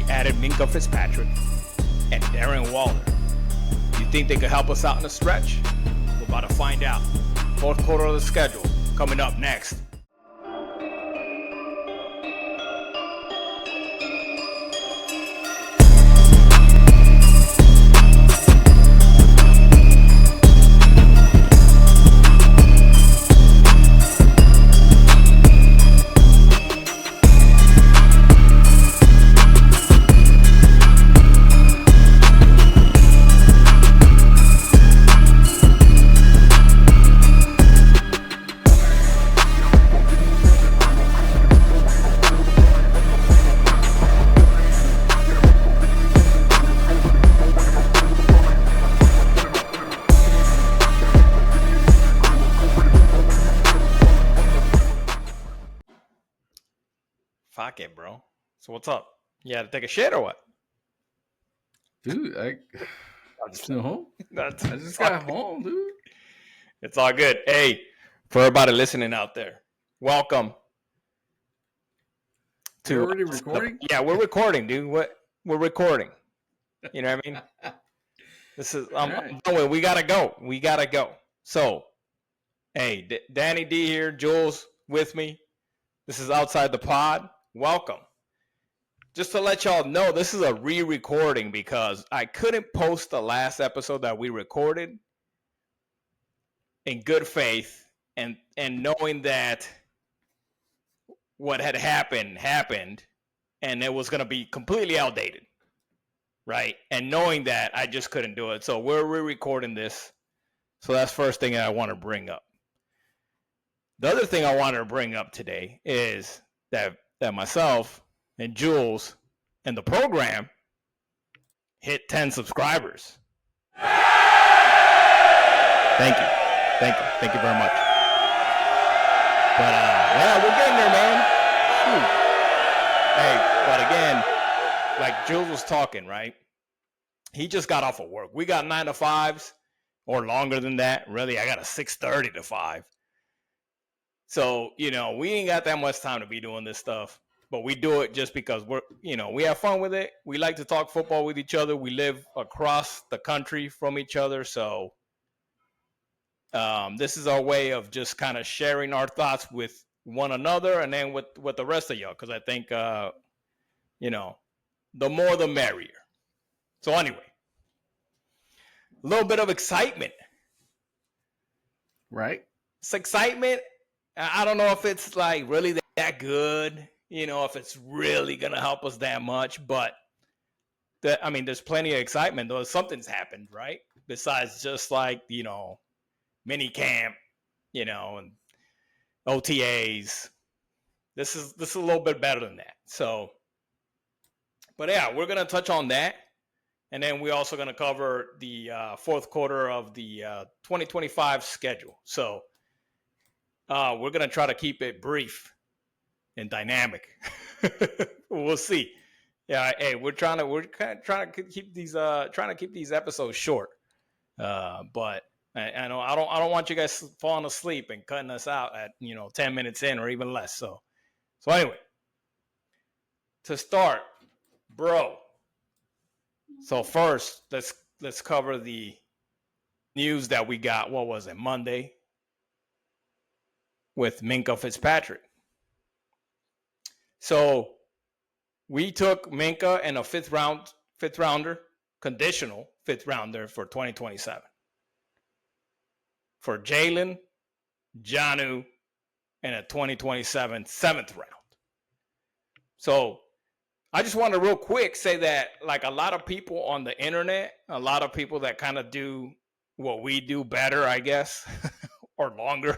added Minkah Fitzpatrick and Darren Waller. You think they could help us out in the stretch? We're about to find out. Fourth quarter of the schedule coming up next. Fuck it, bro. So what's up? You had to take a shit or what? Dude, I just got home. I just got home, dude. It's all good. Hey, for everybody listening out there, welcome. We're already recording? Yeah, we're recording, dude. We're recording. You know what I mean? This is I'm going. We gotta go. So, hey, Danny D here, Jules with me. This is Outside the Pod. Welcome. Just to let y'all know, this is a re-recording because I couldn't post the last episode that we recorded in good faith and knowing that what had happened and it was going to be completely outdated, right? And knowing that, I just couldn't do it. So we're re-recording this. So that's the first thing that I want to bring up. The other thing I wanted to bring up today is that myself and Jules and the program hit 10 subscribers. Thank you very much. But yeah, we're getting there, man. Shoot. Hey, but again, like Jules was talking, right? He just got off of work. We got 9 to 5s or longer than that. Really, I got a 6:30 to 5. So, we ain't got that much time to be doing this stuff, but we do it just because we have fun with it. We like to talk football with each other. We live across the country from each other. So, this is our way of just kind of sharing our thoughts with one another and then with the rest of y'all. Cause I think, the more, the merrier. So anyway, a little bit of excitement, right? It's excitement. I don't know if it's like really that good, if it's really going to help us that much, but there's plenty of excitement though. Something's happened, right? Besides just like, mini camp, and OTAs. This is a little bit better than that. So, but yeah, we're going to touch on that. And then we're also going to cover the fourth quarter of the 2025 schedule. So, we're going to try to keep it brief and dynamic. We'll see. Yeah, hey, we're trying to keep these episodes short. But I know I don't want you guys falling asleep and cutting us out at 10 minutes in or even less. So anyway, to start, bro. So first, let's cover the news that we got. What was it, Monday? With Minkah Fitzpatrick. So we took Minkah and a fifth rounder, conditional fifth rounder for 2027. For Jalen, Jonnu, and a 2027 seventh round. So I just want to real quick say that like a lot of people on the internet, a lot of people that kind of do what we do better, I guess, or longer,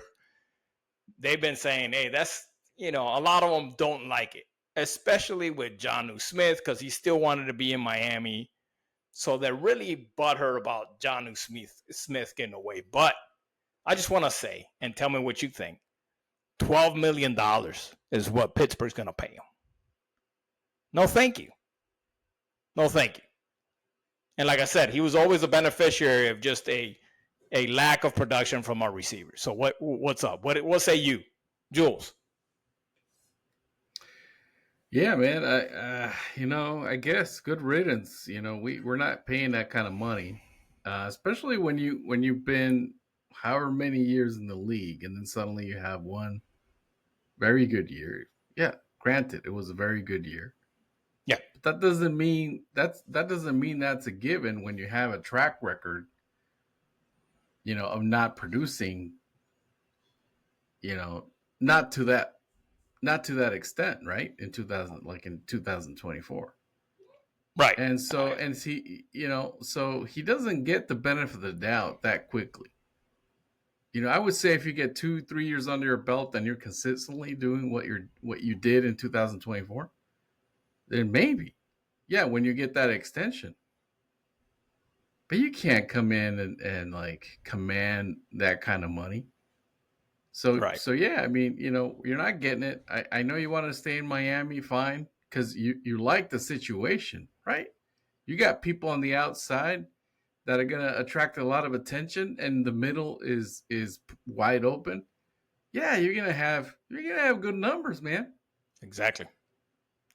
they've been saying, hey, that's, a lot of them don't like it, especially with Jonnu Smith because he still wanted to be in Miami. So they're really butthurt about Jonnu Smith getting away. But I just want to say, and tell me what you think, $12 million is what Pittsburgh's going to pay him. No, thank you. And like I said, he was always a beneficiary of just a lack of production from our receivers. So what's up? What say you, Jules? Yeah, man. I guess good riddance. We're not paying that kind of money, especially when you've been however many years in the league, and then suddenly you have one very good year. Yeah, granted, it was a very good year, Yeah, but that doesn't mean that's a given when you have a track record, of not producing, you know, not to that not to that extent, right? In 2024. right. And so, so he doesn't get the benefit of the doubt that quickly. I would say if you get 2, 3 years under your belt and you're consistently doing what you did in 2024, then maybe, yeah, when you get that extension. But you can't come in and like command that kind of money. Right. So yeah, I mean, you're not getting it. I know you want to stay in Miami, fine, because you like the situation, right? You got people on the outside that are going to attract a lot of attention, and the middle is wide open. Yeah, you're gonna have good numbers, man. Exactly.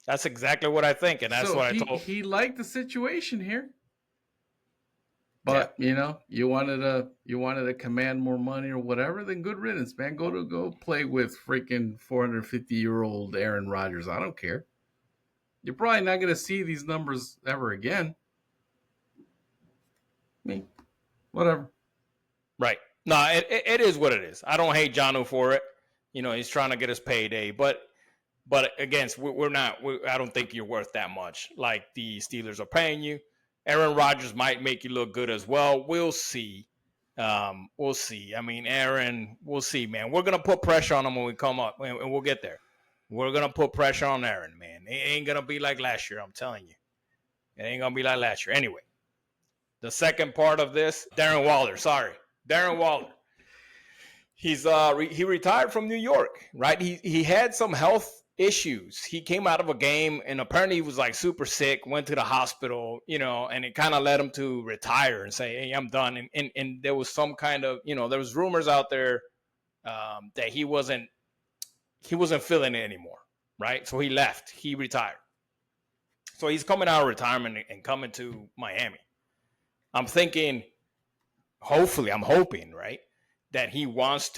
That's exactly what I think, and that's So what I he told. he liked the situation here, Yeah. but you wanted to command more money or whatever. Then good riddance, man. Go play with freaking 450-year-old Aaron Rodgers. I don't care. You're probably not gonna see these numbers ever again. Me, whatever. Right. No, it is what it is. I don't hate Janu for it. He's trying to get his payday, but again, we're not. I don't think you're worth that much. Like the Steelers are paying you. Aaron Rodgers might make you look good as well. We'll see. We'll see. I mean, Aaron, we'll see, man. We're gonna put pressure on him when we come up, and we'll get there. We're gonna put pressure on Aaron, man. It ain't gonna be like last year. I'm telling you, it ain't gonna be like last year. Anyway, the second part of this, Darren Waller. Sorry, Darren Waller. He retired from New York, right? He had some health issues. He came out of a game and apparently he was like super sick, went to the hospital, and it kind of led him to retire and say, "Hey, I'm done." And there was some kind of, there was rumors out there that he wasn't feeling it anymore, right? So he left. He retired. So he's coming out of retirement and coming to Miami. I'm thinking, hopefully, I'm hoping, right, that he went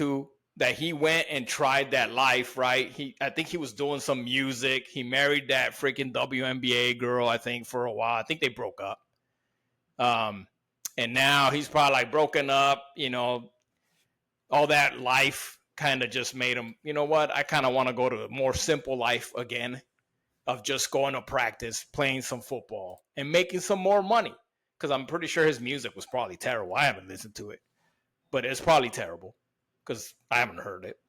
and tried that life, right? I think he was doing some music. He married that freaking WNBA girl, I think, for a while. I think they broke up. And now he's probably like broken up, all that life kind of just made him, you know what? I kind of want to go to a more simple life again of just going to practice, playing some football, and making some more money. Because I'm pretty sure his music was probably terrible. I haven't listened to it, but it's probably terrible because I haven't heard it.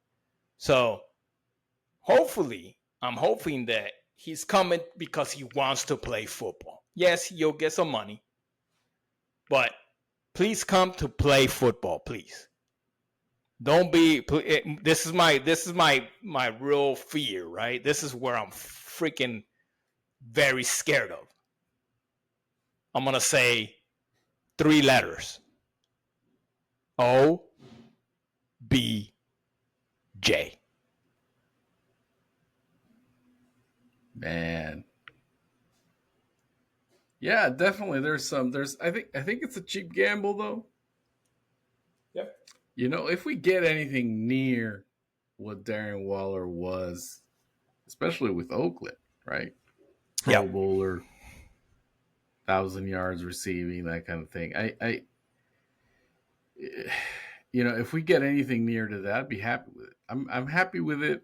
So hopefully, I'm hoping that he's coming because he wants to play football. Yes, you'll get some money, but please come to play football, please. Don't be. This is my real fear, right? This is where I'm freaking very scared of. I'm gonna say 3 letters: OBJ. Man. Yeah, definitely. I think it's a cheap gamble though. Yep. If we get anything near what Darren Waller was, especially with Oakland, right? Pro Yep. Bowler, 1,000 yards receiving, that kind of thing. If we get anything near to that, I'd be happy with it. I'm happy with it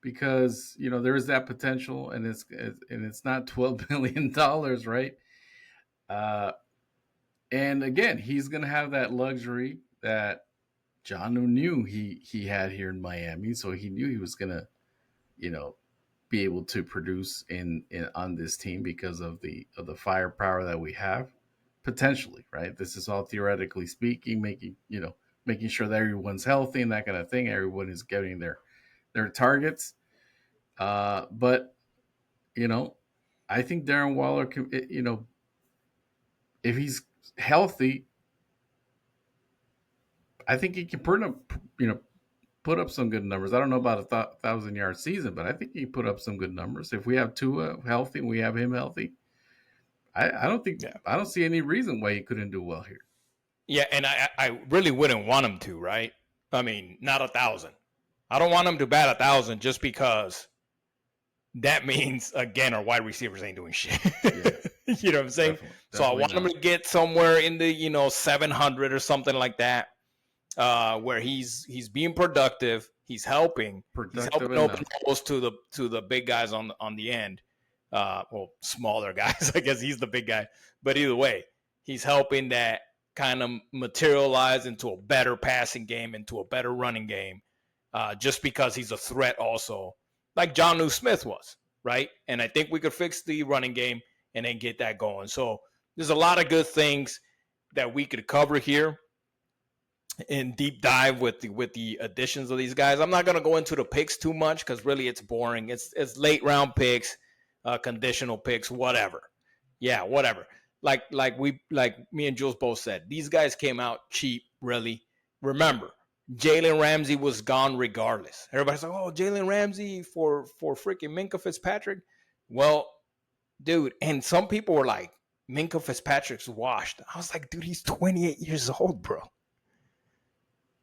because there is that potential, and it's not $12 billion, right? Uh, and again, he's gonna have that luxury that John knew he had here in Miami, so he knew he was gonna, you know, be able to produce in on this team because of the firepower that we have potentially, right? This is all theoretically speaking, making sure that everyone's healthy and that kind of thing. Everyone is getting their targets. But you know, I think Darren Waller can, if he's healthy, I think he can put up some good numbers. I don't know about a 1,000-yard season, but I think he put up some good numbers. If we have Tua healthy and we have him healthy, I don't see any reason why he couldn't do well here. Yeah, and I really wouldn't want him to, right? I mean, not 1,000. I don't want him to bat 1,000 just because that means, again, our wide receivers ain't doing shit. Yeah. You know what I'm saying? Definitely so I want him to get somewhere in the 700 or something like that, where he's being productive, he's helping open holes to the big guys on the end. Well, smaller guys, I guess he's the big guy, but either way, he's helping that kind of materialize into a better passing game, into a better running game, just because he's a threat also, like Jonnu Smith was, right? And I think we could fix the running game and then get that going. So there's a lot of good things that we could cover here in deep dive with the additions of these guys. I'm not going to go into the picks too much because really it's boring. It's late round picks, conditional picks, whatever. Yeah, whatever. Like me and Jules both said, these guys came out cheap, really. Remember, Jalen Ramsey was gone regardless. Everybody's like, oh, Jalen Ramsey for freaking Minkah Fitzpatrick. Well, dude, and some people were like, Minkah Fitzpatrick's washed. I was like, dude, he's 28 years old, bro.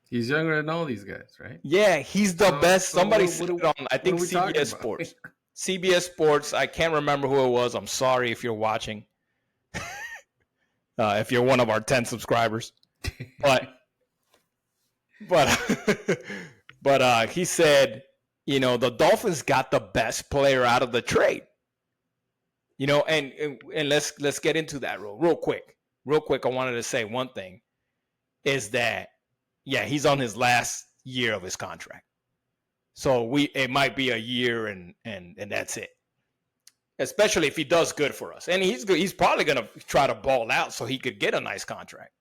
He's younger than all these guys, right? Yeah, he's the best. Somebody said it on, I think, CBS Sports. CBS Sports. I can't remember who it was. I'm sorry if you're watching. If you're one of our 10 subscribers. But he said, the Dolphins got the best player out of the trade. And let's get into that real quick. Real quick, I wanted to say one thing is that, yeah, he's on his last year of his contract. So it might be a year and that's it. Especially if he does good for us. And he's probably going to try to ball out so he could get a nice contract.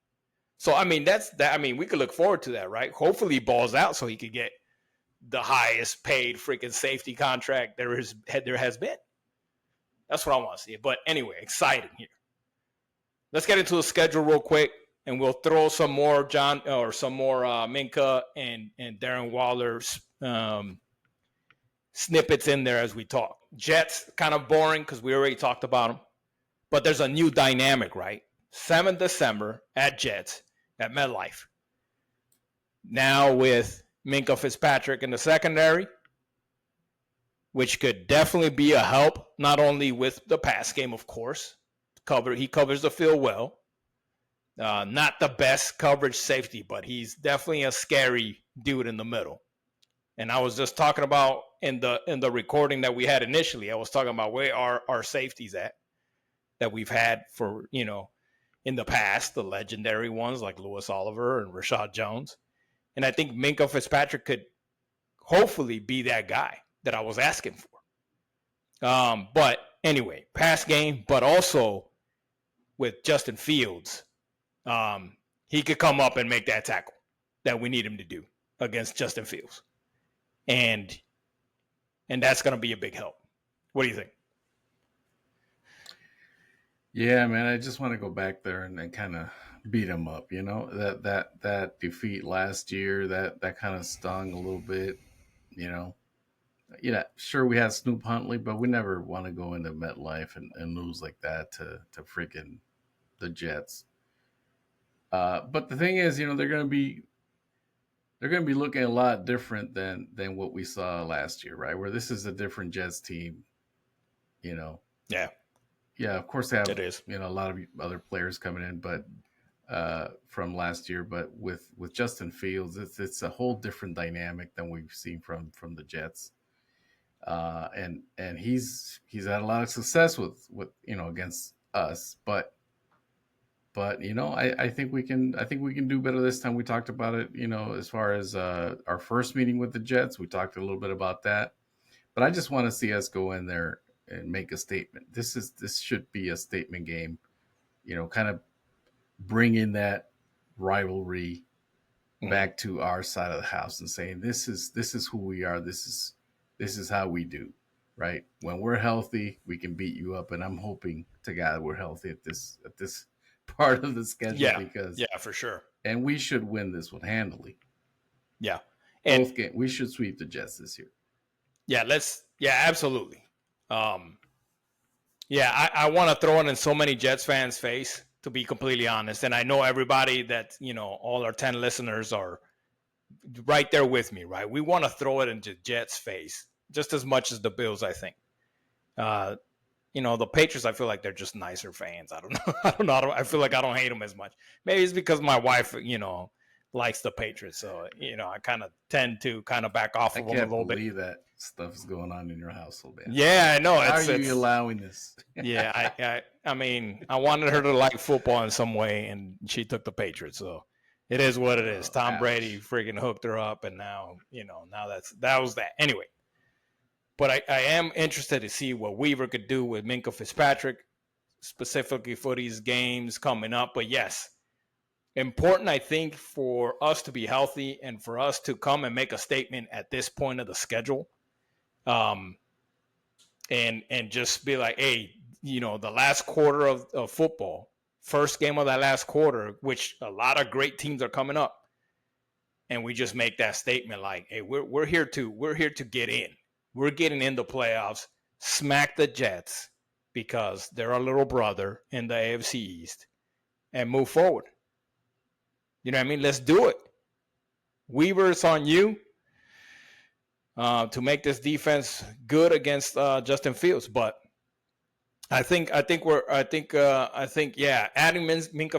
So, I mean, we could look forward to that, right? Hopefully he balls out so he could get the highest paid freaking safety contract there has been. That's what I want to see. But anyway, exciting here. Let's get into the schedule real quick, and we'll throw some more Minkah and Darren Waller's snippets in there as we talk. Jets, kind of boring because we already talked about them. But there's a new dynamic, right? 7th December at Jets at MetLife. Now with Minkah Fitzpatrick in the secondary, which could definitely be a help, not only with the pass game, of course. He covers the field well. Not the best coverage safety, but he's definitely a scary dude in the middle. And I was just talking about in the recording that we had initially, I was talking about where are our safeties at that we've had for, in the past, the legendary ones like Louis Oliver and Rashad Jones. And I think Minkah Fitzpatrick could hopefully be that guy that I was asking for. But anyway, pass game, but also with Justin Fields, he could come up and make that tackle that we need him to do against Justin Fields. And that's going to be a big help. What do you think? Yeah, man, I just want to go back there and kind of beat him up. That defeat last year, that kind of stung a little bit. Yeah, sure, we had Snoop Huntley, but we never want to go into MetLife and lose like that to freaking the Jets. But the thing is, they're going to be looking a lot different than what we saw last year, right? Where this is a different Jets team, Yeah. Yeah, of course they have it is. a lot of other players coming in, but from last year. But with Justin Fields, it's a whole different dynamic than we've seen from the Jets. And he's had a lot of success with against us, but I think we can do better this time. We talked about it, as far as our first meeting with the Jets, we talked a little bit about that, but I just want to see us go in there and make a statement. This should be a statement game, kind of bring in that rivalry back to our side of the house and saying this is who we are. This is how we do, right? When we're healthy, we can beat you up, and I'm hoping to God we're healthy at this part of the schedule, because for sure. And we should win this one handily. Yeah. And Both games. We should sweep the Jets this year. yeah, absolutely. Yeah, I want to throw it in so many Jets fans' face, to be completely honest. And I know everybody that, all our 10 listeners are right there with me, right? We want to throw it into Jets' face just as much as the Bills, I think. The Patriots, I feel like they're just nicer fans. I don't know. I feel like I don't hate them as much. Maybe it's because my wife, likes the Patriots. So, I kind of tend to kind of back off of them a little bit. I can't believe that stuff is going on in your household, man. Yeah, I know. How are you allowing this? Yeah, I mean, I wanted her to like football in some way, and she took the Patriots. So it is what it is. Tom Brady freaking hooked her up, and now, that was that. Anyway, but I am interested to see what Weaver could do with Minkah Fitzpatrick, specifically for these games coming up. But yes, important, I think, for us to be healthy and for us to come and make a statement at this point of the schedule. And just be like, hey, the last quarter of football, first game of that last quarter, which a lot of great teams are coming up, and we just make that statement like, hey, we're here to get in. We're getting in the playoffs, smack the Jets because they're our little brother in the AFC East, and move forward. You know what I mean? Let's do it. Weaver, it's on you to make this defense good against Justin Fields. But I think adding Minkah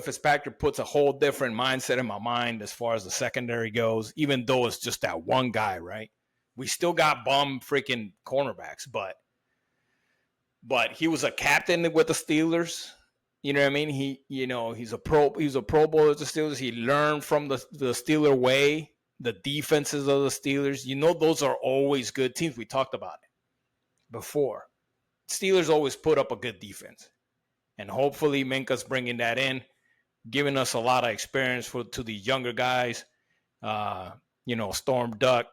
Fitzpatrick puts a whole different mindset in my mind as far as the secondary goes, even though it's just that one guy, right? We still got bum freaking cornerbacks, but he was a captain with the Steelers. You know what I mean? He's a Pro Bowl with the Steelers. He learned from the Steeler way, the defenses of the Steelers. Those are always good teams. We talked about it before. Steelers always put up a good defense. And hopefully Minkah's bringing that in, giving us a lot of experience to the younger guys. Storm Duck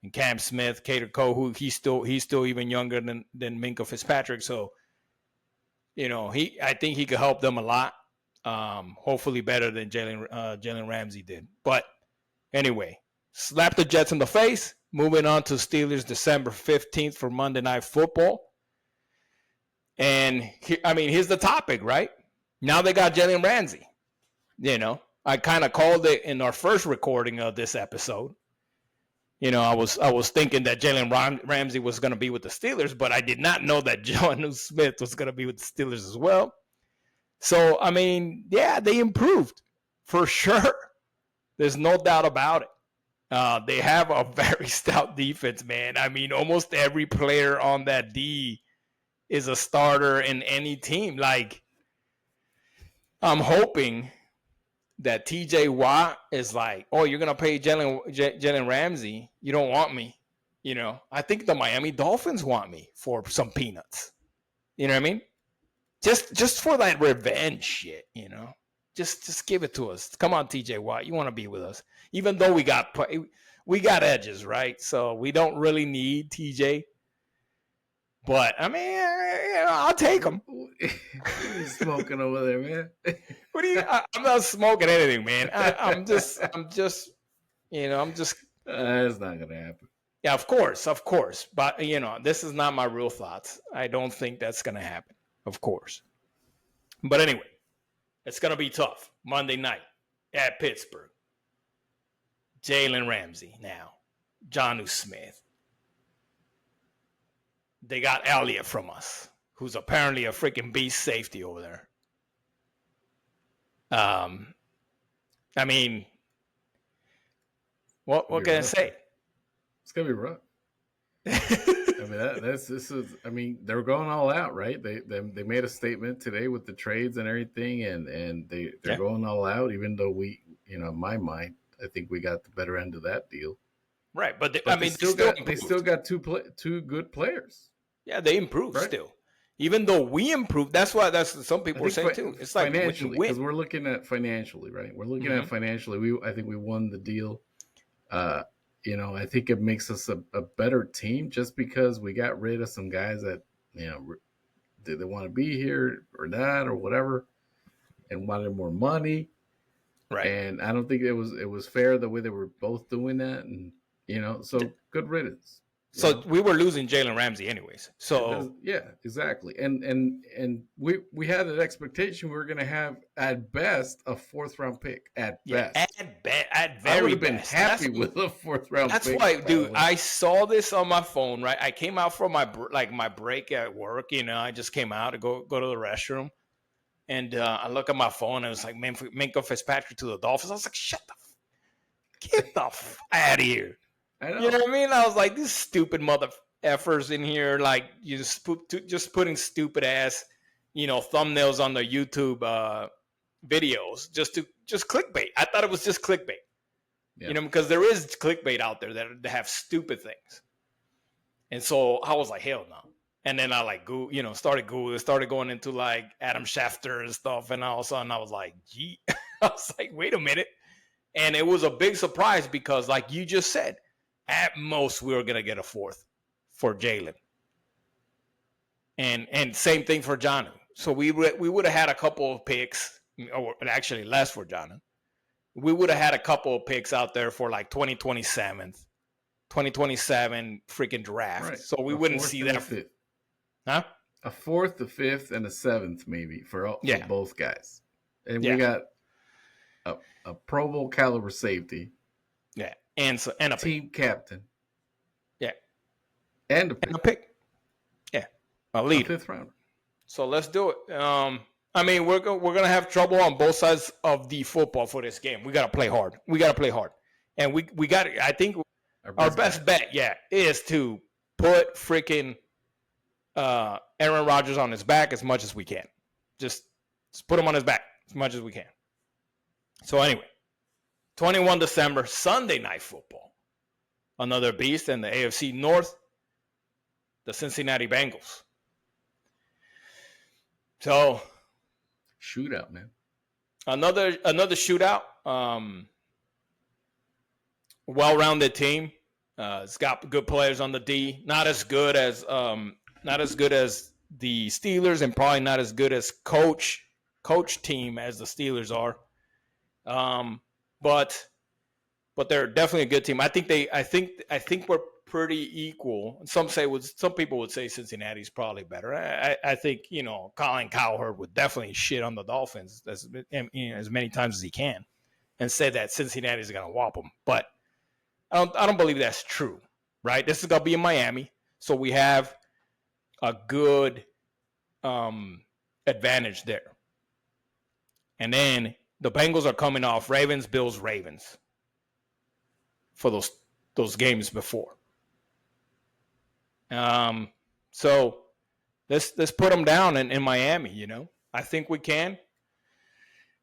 and Cam Smith, Cater Cole, who he's still even younger than Minkah Fitzpatrick. So, I think he could help them a lot. Hopefully better than Jalen Ramsey did. But anyway, slap the Jets in the face. Moving on to Steelers December 15th for Monday Night Football. And here's the topic, right? Now they got Jalen Ramsey. I kind of called it in our first recording of this episode. I was thinking that Jalen Ramsey was going to be with the Steelers, but I did not know that Jonnu Smith was going to be with the Steelers as well. So, they improved for sure. There's no doubt about it. They have a very stout defense, man. Almost every player on that D is a starter in any team. Like, I'm hoping that TJ Watt is like, oh, you're going to pay Jalen Ramsey. You don't want me. I think the Miami Dolphins want me for some peanuts. You know what I mean? Just for that revenge shit, Just give it to us. Come on, TJ Watt. You want to be with us. Even though we got edges, right? So we don't really need TJ. But, I'll take them. What are you smoking over there, man? I'm not smoking anything, man. I'm just, it's not going to happen. Yeah, of course. But, this is not my real thoughts. I don't think that's going to happen, of course. But anyway, it's going to be tough. Monday night at Pittsburgh. Jalen Ramsey now. Jonnu Smith. They got Elliott from us, who's apparently a freaking beast safety over there. What can I say? It's gonna be rough. They're going all out, right? They made a statement today with the trades and everything, and they're going all out. Even though we, in my mind, I think we got the better end of that deal. Right, but they still got two good players. Yeah, they improved still. Even though we improved, that's some people are saying too. It's like financially, because we're looking at financially, right? We're looking at financially. I think we won the deal. I think it makes us a better team just because we got rid of some guys that did they want to be here or not or whatever, and wanted more money. Right. And I don't think it was fair the way they were both doing that, and So good riddance. So we were losing Jalen Ramsey anyways. So yeah, exactly. And we had an expectation we were going to have at best a 4th-round pick at best. at I would very have been best. happy with a 4th-round pick. That's why, dude. probably. I saw this on my phone. Right, I came out from my break at work. I just came out to go to the restroom, and I look at my phone and it was like Minkah Fitzpatrick to the Dolphins. I was like, get the out of here. I know. You know what I mean? I was like, these stupid mother effers in here, like you just putting stupid ass, thumbnails on their YouTube videos just clickbait. I thought it was just clickbait. Yeah. Because there is clickbait out there that have stupid things. And so I was like, hell no. And then I started Googling, started going into like Adam Schefter and stuff. And all of a sudden I was like, gee, I was like, wait a minute. And it was a big surprise because like you just said, at most we were going to get a 4th for Jalen. And same thing for Jonnu. So we would have had a couple of picks, or actually less for Jonnu. We would have had a couple of picks out there for like 2027 freaking draft. Right. So we wouldn't see that. Huh? A 4th, a 5th, and a 7th maybe for both guys. And we got a Pro Bowl caliber safety. Yeah. And a team captain. Yeah. And a pick. Yeah. A leader. A 5th rounder. So let's do it. We're gonna have trouble on both sides of the football for this game. We gotta play hard. And we got. I think our best bet, is to put freaking Aaron Rodgers on his back as much as we can. Just put him on his back as much as we can. So anyway, 21 December, Sunday Night Football. Another beast in the AFC North, the Cincinnati Bengals. So, shootout, man. Another shootout. Well-rounded team. It's got good players on the D. Not as good as the Steelers, and probably not as good as coach team as the Steelers are. But they're definitely a good team. I think we're pretty equal. Some people would say Cincinnati's probably better. I think Colin Cowherd would definitely shit on the Dolphins as many times as he can, and say that Cincinnati's going to whop them. But I don't believe that's true. Right? This is going to be in Miami, so we have a good advantage there. And then the Bengals are coming off Ravens, Bills, Ravens for those games before. So let's put them down in Miami. I think we can.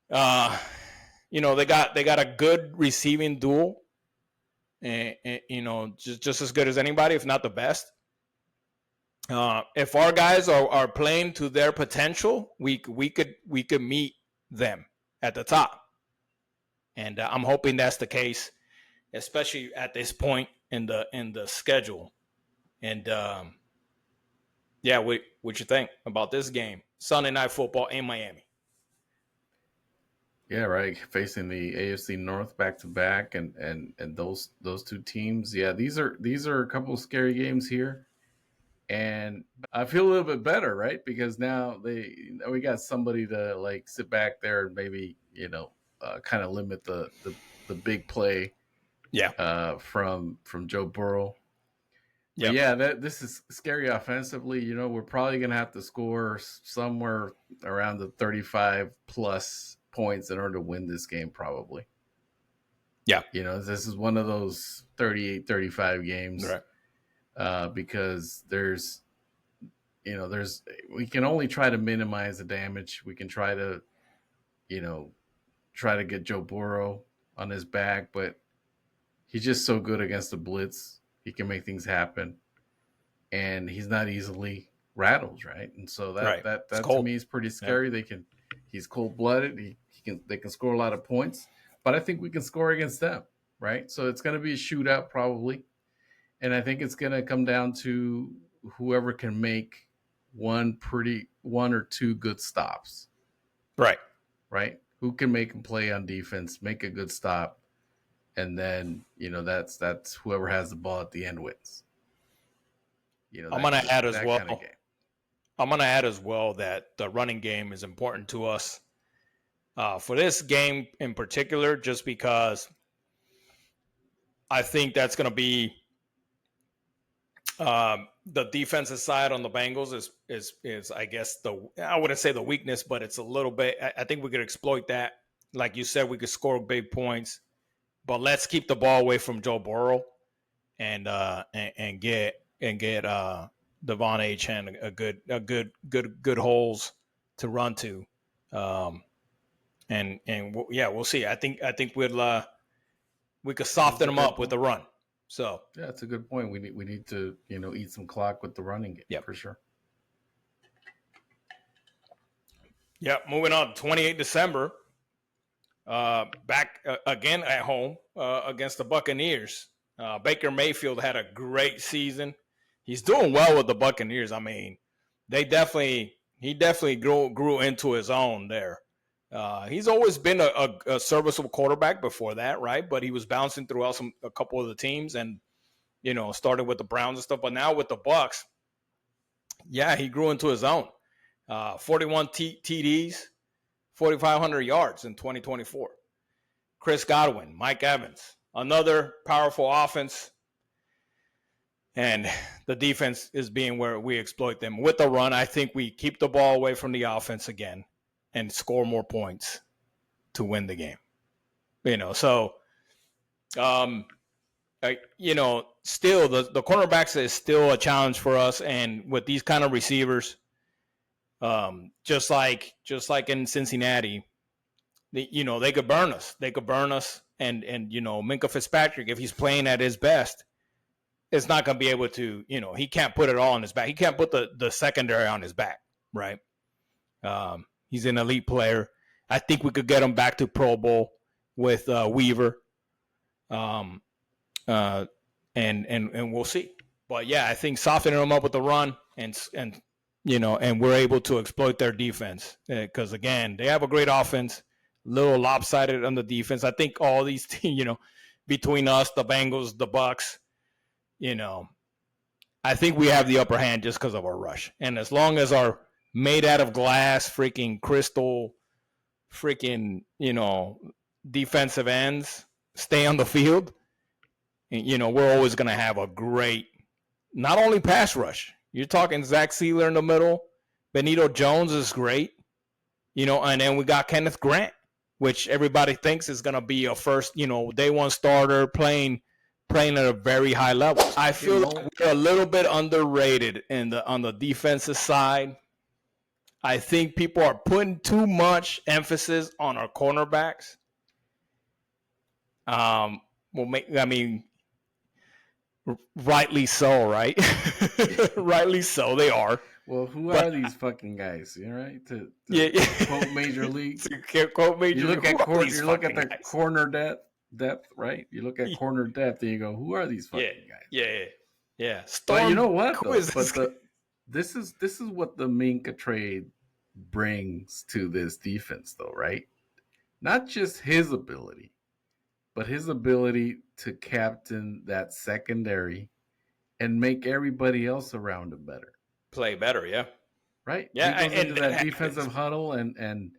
They got a good receiving duel, and just as good as anybody, if not the best. If our guys are playing to their potential, we could meet them at the top, and I'm hoping that's the case, especially at this point in the schedule. And what you think about this game, Sunday Night Football in Miami? Yeah, right. Facing the AFC North back to back, and those two teams. Yeah, these are a couple of scary games here. And I feel a little bit better, right? Because now we got somebody to like sit back there and maybe kind of limit the big play. Yeah. From Joe Burrow. Yep. Yeah, this is scary offensively. We're probably gonna have to score somewhere around the 35 plus points in order to win this game, probably. Yeah. This is one of those 38-35 games. Right. Because we can only try to minimize the damage. We can try to get Joe Burrow on his back, but he's just so good against the blitz. He can make things happen, and he's not easily rattled, right? And so that to me is pretty scary. Yeah. He's cold-blooded. They can score a lot of points, but I think we can score against them, right? So it's going to be a shootout probably. And I think it's going to come down to whoever can make one or two good stops. Right. Right. Who can make a play on defense, make a good stop, and then that's whoever has the ball at the end wins. I'm gonna add as well. Kind of game. I'm gonna add as well that the running game is important to us for this game in particular, just because I think that's gonna be the defensive side on the Bengals is I guess I wouldn't say the weakness, but it's a little bit. I think we could exploit that. Like you said, we could score big points, but let's keep the ball away from Joe Burrow and get Devon Achane a good holes to run to, we'll see. I think we could soften them up with the run. So yeah, that's a good point. We need to eat some clock with the running game for sure. Yeah, moving on. 28 December. Back again at home against the Buccaneers. Baker Mayfield had a great season. He's doing well with the Buccaneers. I mean, he definitely grew into his own there. He's always been a serviceable quarterback before that, right? But he was bouncing throughout a couple of the teams, and started with the Browns and stuff. But now with the Bucs, yeah, he grew into his own. 41 TDs, 4,500 yards in 2024. Chris Godwin, Mike Evans, another powerful offense. And the defense is being where we exploit them. With the run, I think we keep the ball away from the offense again and score more points to win the game. So, still the cornerbacks is still a challenge for us. And with these kind of receivers, just like in Cincinnati, they could burn us. And Minkah Fitzpatrick, if he's playing at his best, is not going to be able to, he can't put it all on his back. He can't put the secondary on his back, right? He's an elite player. I think we could get him back to Pro Bowl with Weaver. And we'll see. But yeah, I think softening them up with the run and we're able to exploit their defense because again, they have a great offense, little lopsided on the defense. I think all these teams, between us, the Bengals, the Bucs, I think we have the upper hand just because of our rush. And as long as our made out of glass, freaking crystal, defensive ends stay on the field, we're always going to have a great, not only pass rush. You're talking Zach Sealer in the middle. Benito Jones is great, and then we got Kenneth Grant, which everybody thinks is going to be a first, day one starter playing at a very high level. I feel like we're a little bit underrated on the defensive side. I think people are putting too much emphasis on our cornerbacks. Rightly so, right? Rightly so, they are. Well, who are these fucking guys? Right? To quote Major League. Quote Major you look League. You look at the corner depth, right? You look at corner depth, and you go, "Who are these fucking guys?" Yeah. But you know what? This is what the Minkah trade brings to this defense, though, right? Not just his ability, but his ability to captain that secondary and make everybody else around him better. Play better, yeah. Right? Yeah. He goes into that defensive huddle and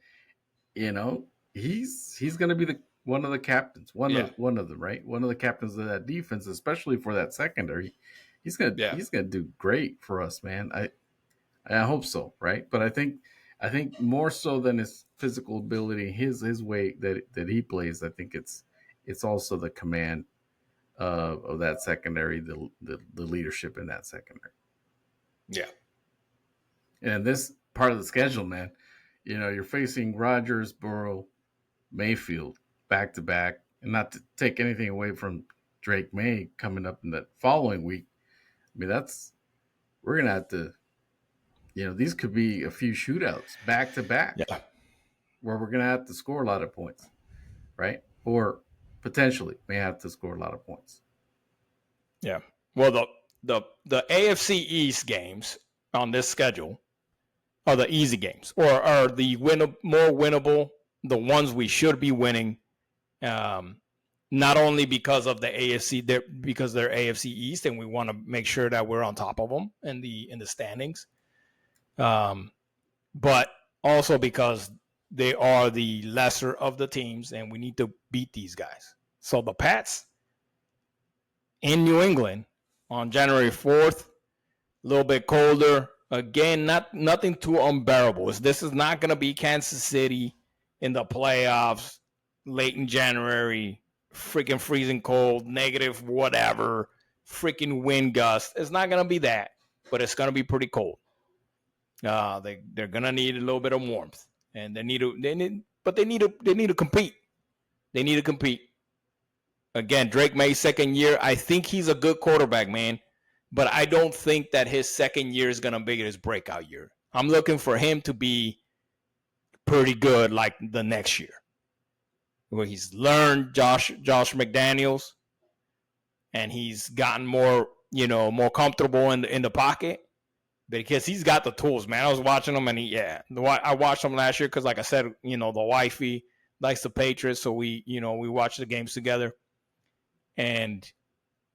he's gonna be one of the captains. One of them, right? One of the captains of that defense, especially for that secondary. He's gonna do great for us, man. I hope so, right? But I think more so than his physical ability, his way that he plays, I think it's also the command of that secondary, the leadership in that secondary. Yeah. And this part of the schedule, man, you're facing Rodgers, Burrow, Mayfield back to back, and not to take anything away from Drake May coming up in the following week. I mean, we're gonna have to, these could be a few shootouts back to back, where we're gonna have to score a lot of points, right? Or potentially may have to score a lot of points. Yeah. Well, the AFC East games on this schedule are the easy games, or are the more winnable, the ones we should be winning. not only because of the AFC, because they're AFC East, and we want to make sure that we're on top of them in the standings, but also because they are the lesser of the teams, and we need to beat these guys. So the Pats in New England on January 4th, a little bit colder. Again, nothing too unbearable. This is not going to be Kansas City in the playoffs late in January, freaking freezing cold, negative whatever, freaking wind gust. It's not going to be that, but it's going to be pretty cold. They're going to need a little bit of warmth, and they need to compete. They need to compete. Again, Drake May's second year. I think he's a good quarterback, man. But I don't think that his second year is going to be his breakout year. I'm looking for him to be pretty good like the next year, where he's learned Josh McDaniels, and he's gotten more comfortable in the pocket, because he's got the tools, man. I was watching him, and I watched him last year because, like I said, the wifey likes the Patriots, so we watch the games together, and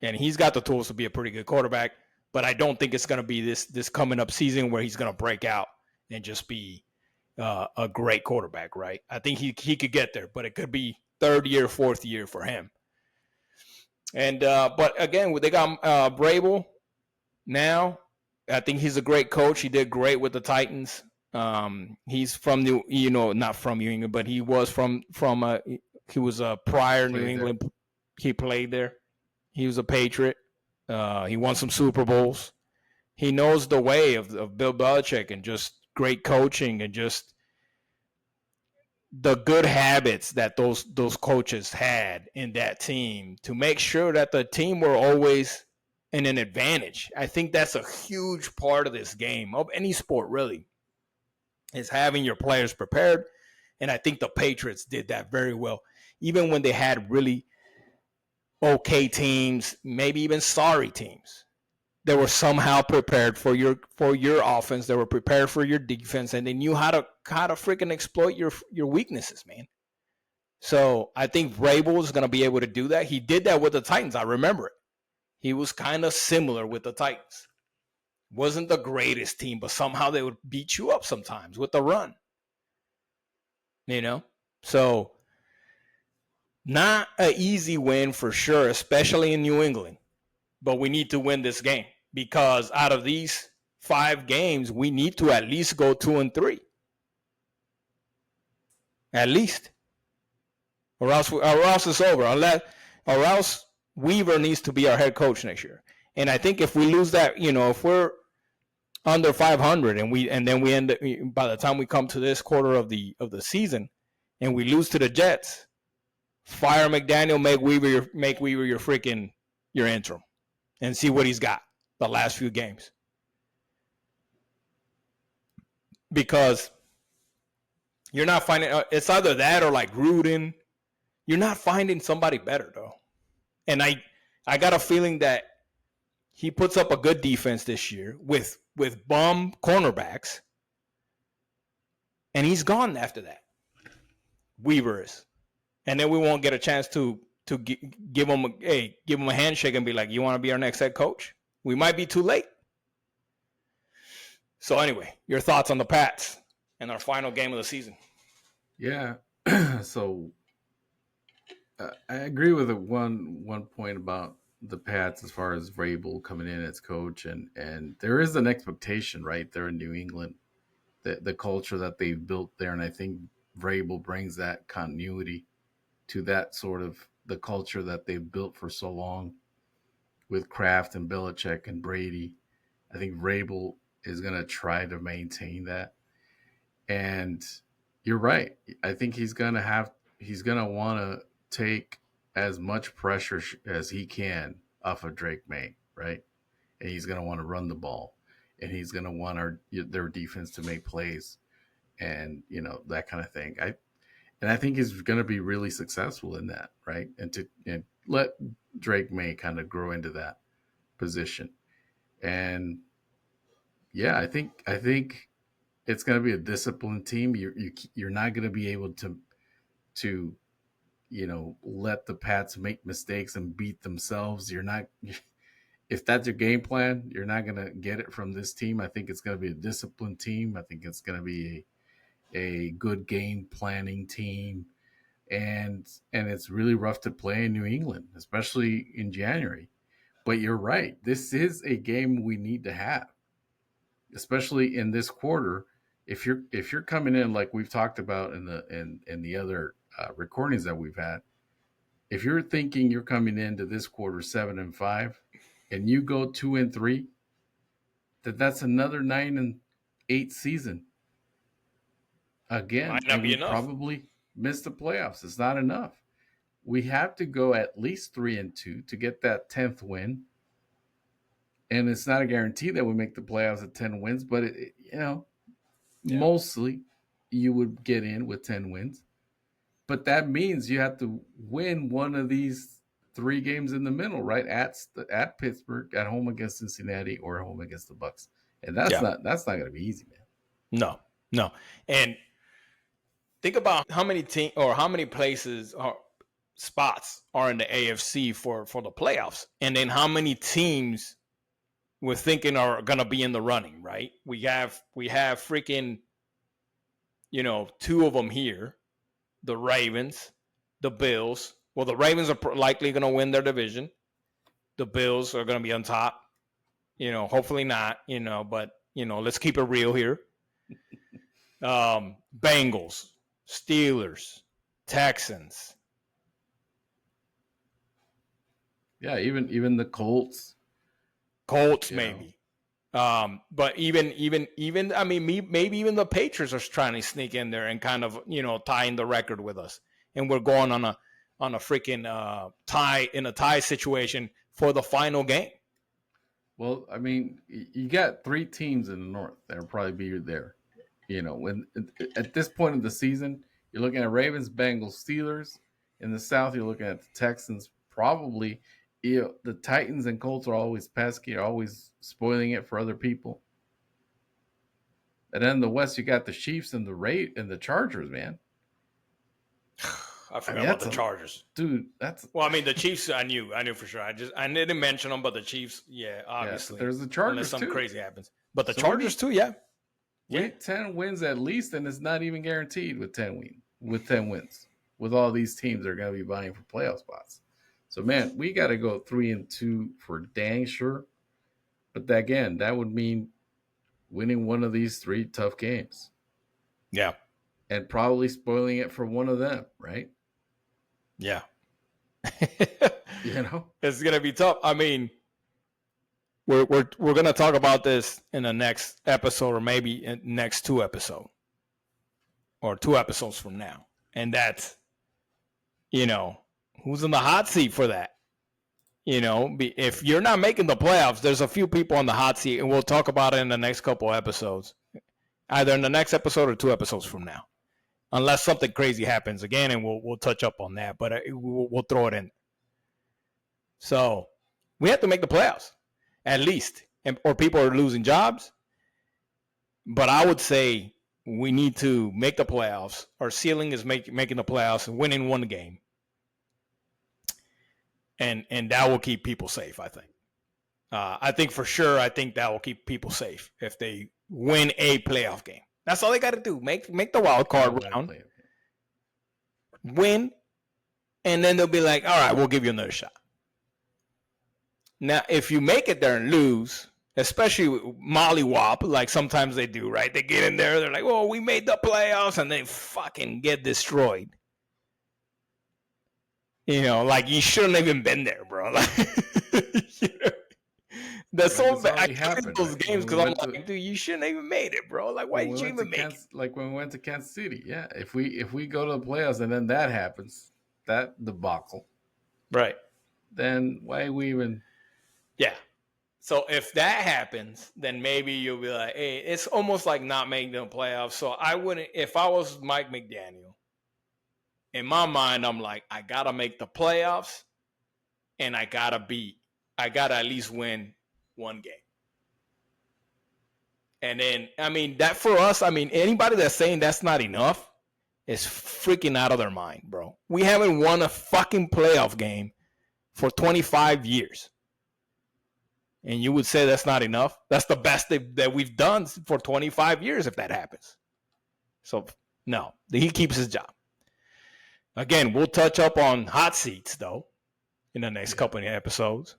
he's got the tools to be a pretty good quarterback. But I don't think it's going to be this coming up season where he's going to break out and just be a great quarterback, right? I think he could get there, but it could be third year, fourth year for him. And but again, they got Vrabel now. I think he's a great coach. He did great with the Titans. He's from not from New England, but he was from he was a prior New England. He played there. He was a Patriot. He won some Super Bowls. He knows the way of Bill Belichick, and just great coaching, and just the good habits that those coaches had in that team to make sure that the team were always in an advantage. I think that's a huge part of this game, of any sport really, is having your players prepared. And I think the Patriots did that very well. Even when they had really okay teams, maybe even sorry teams, they were somehow prepared for your offense. They were prepared for your defense, and they knew how to freaking exploit your weaknesses, man. So I think Vrabel is going to be able to do that. He did that with the Titans. I remember it. He was kind of similar with the Titans. Wasn't the greatest team, but somehow they would beat you up sometimes with the run. So not an easy win for sure, especially in New England. But we need to win this game, because out of these 5 games, we need to at least go 2-3. At least. Or else it's over. Or else Weaver needs to be our head coach next year. And I think if we lose that, if we're under 500 and then we end up, by the time we come to this quarter of the season, and we lose to the Jets, fire McDaniel, make Weaver your interim, and see what he's got the last few games. Because you're not finding, it's either that or like Gruden. You're not finding somebody better, though. And I got a feeling that he puts up a good defense this year with bum cornerbacks, and he's gone after that. Weaver is. And then we won't get a chance to give him a handshake and be like, you want to be our next head coach? We might be too late. So anyway, your thoughts on the Pats and our final game of the season? Yeah. So I agree with one point about the Pats as far as Vrabel coming in as coach, and there is an expectation right there in New England, the culture that they've built there, and I think Vrabel brings that continuity to that sort of the culture that they've built for so long with Kraft and Belichick and Brady. I think Vrabel is going to try to maintain that, and you're right. I think he's going to want to take as much pressure as he can off of Drake May, right? And he's going to want to run the ball, and he's going to want their defense to make plays, and that kind of thing. I think he's going to be really successful in that, right? And let Drake May kind of grow into that position. And yeah, I think it's going to be a disciplined team. You're not going to be able to let the Pats make mistakes and beat themselves. You're not, if that's your game plan, you're not going to get it from this team. I think it's going to be a disciplined team. I think it's going to be a good game planning team. And it's really rough to play in New England, especially in January. But you're right. This is a game we need to have, especially in this quarter. If you're coming in like we've talked about in the other recordings that we've had, if you're thinking you're coming into this quarter 7-5, and you go 2-3, that's another 9-8 season again, Might not and be we enough. probably miss the playoffs. It's not enough. We have to go at least 3-2 to get that 10th win. And it's not a guarantee that we make the playoffs at 10 wins, but mostly you would get in with 10 wins. But that means you have to win one of these 3 games in the middle, right? At Pittsburgh, at home against Cincinnati, or at home against the Bucs. And that's not going to be easy, man. No. And think about how many how many places or spots are in the AFC for the playoffs, and then how many teams we're thinking are going to be in the running, right? We have freaking 2 of them here, the Ravens, the Bills. Well, the Ravens are likely going to win their division. The Bills are going to be on top. Hopefully not, but let's keep it real here. Bengals, Steelers, Texans. Yeah, even the Colts. Maybe. But even I mean, maybe even the Patriots are trying to sneak in there and kind of tying the record with us, and we're going on a freaking tie situation for the final game. Well, I mean, you got 3 teams in the North that will probably be there. When at this point of the season, you're looking at Ravens, Bengals, Steelers. In the South, you're looking at the Texans. Probably, the Titans and Colts are always pesky, are always spoiling it for other people. And then in the West, you got the Chiefs and the Chargers, man. I forgot about the Chargers, dude. Well, I mean, the Chiefs. I knew for sure. I didn't mention them, but the Chiefs, obviously. There's the Chargers unless something too. Crazy happens, but the Chargers too, yeah. We need 10 wins at least, and it's not even guaranteed with 10 wins. With all these teams that are going to be vying for playoff spots. So, man, we got to go 3-2 for dang sure. But again, that would mean winning one of these 3 tough games. Yeah. And probably spoiling it for one of them, right? Yeah. It's going to be tough. I mean, we're going to talk about this in the next episode, or maybe in next 2 episodes, or 2 episodes from now. And that's, who's in the hot seat for that? If you're not making the playoffs, there's a few people on the hot seat, and we'll talk about it in the next couple episodes, either in the next episode or 2 episodes from now, unless something crazy happens again, and we'll touch up on that, but we'll throw it in. So we have to make the playoffs, at least, or people are losing jobs. But I would say we need to make the playoffs. Our ceiling is making the playoffs and winning one game. And that will keep people safe, I think. I think that will keep people safe if they win a playoff game. That's all they got to do. Make the wild card round. Win. And then they'll be like, all right, we'll give you another shot. Now, if you make it there and lose, especially mollywop, like sometimes they do, right? They get in there, they're like, oh, we made the playoffs, and they fucking get destroyed. Like you shouldn't have even been there, bro. Like, that's so bad. I hate those games because I'm like, dude, you shouldn't have even made it, bro. Like, why did you even make it? Like when we went to Kansas City, yeah. If we go to the playoffs and then that happens, that debacle, right? Then why we even? Yeah. So if that happens, then maybe you'll be like, hey, it's almost like not making the playoffs. So I wouldn't, if I was Mike McDaniel, in my mind, I'm like, I got to make the playoffs and I got to at least win one game. And then, I mean, that for us, I mean, anybody that's saying that's not enough, is freaking out of their mind, bro. We haven't won a fucking playoff game for 25 years. And you would say that's not enough? That's the best that we've done for 25 years if that happens. So, no, he keeps his job. Again, we'll touch up on hot seats, though, in the next couple of episodes.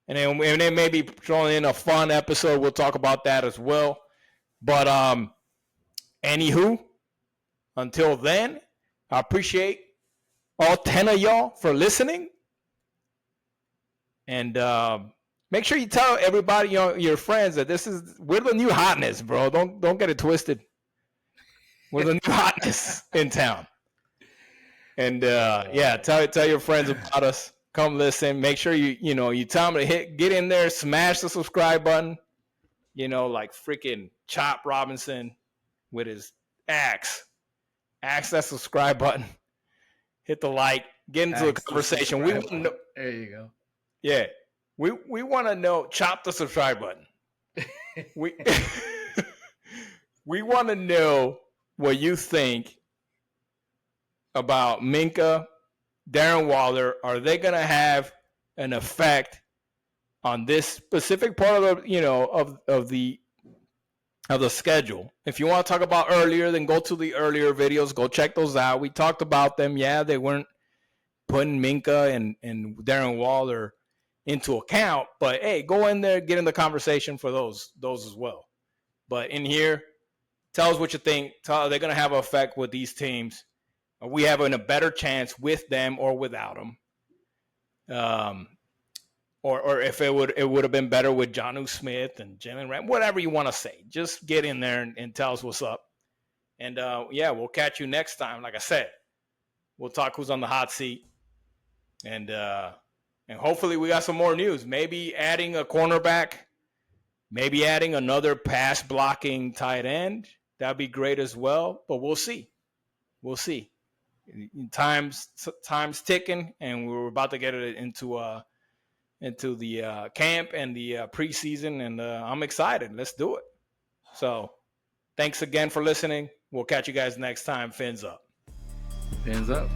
And then maybe throwing in a fun episode, we'll talk about that as well. But anywho, until then, I appreciate all 10 of y'all for listening. And make sure you tell everybody, your friends, that we're the new hotness, bro. Don't get it twisted. We're the new hotness in town. And tell your friends about us. Come listen. Make sure you tell them to get in there, smash the subscribe button. Like freaking Chop Robinson with his axe that subscribe button. Hit the like. Get into a conversation. We want to know. There you go. Yeah, we want to know. Chop the subscribe button. we we want to know what you think about Minkah, Darren Waller. Are they going to have an effect on this specific part of the of the schedule? If you want to talk about earlier, then go to the earlier videos. Go check those out. We talked about them. Yeah, they weren't putting Minkah and Darren Waller into account, but hey, go in there, get in the conversation for those as well. But in here, tell us what you think. Are they going to have an effect with these teams? Are we having a better chance with them or without them? Or if it would have been better with Jonnu Smith and Jalen Ram, whatever you want to say. Just get in there and tell us what's up. And we'll catch you next time. Like I said, we'll talk who's on the hot seat. And hopefully we got some more news. Maybe adding a cornerback. Maybe adding another pass blocking tight end. That'd be great as well. But we'll see. We'll see. Time's ticking, and we're about to get it into the camp and the preseason, and I'm excited. Let's do it. So thanks again for listening. We'll catch you guys next time. Fins up. Fins up.